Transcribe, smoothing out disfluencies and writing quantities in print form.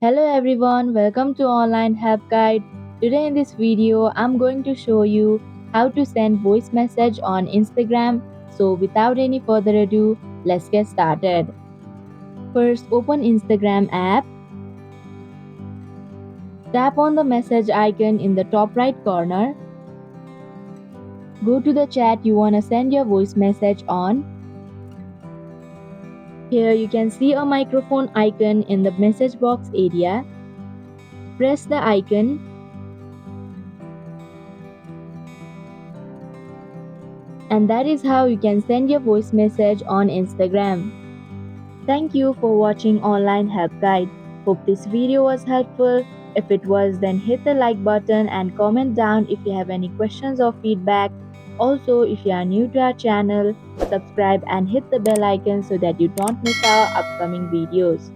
Hello everyone, welcome to Online Help Guide. Today in this video, I'm going to show you how to send voice message on Instagram. So without any further ado, let's get started. First, open Instagram app. Tap on the message icon in the top right corner. Go to the chat you want to send your voice message on. Here you can see a microphone icon in the message box area. Press the icon. And that is how you can send your voice message on Instagram. Thank you for watching Online Help Guide. Hope this video was helpful. If it was, then hit the like button and comment down if you have any questions or feedback. Also, if you are new to our channel, subscribe and hit the bell icon so that you don't miss our upcoming videos.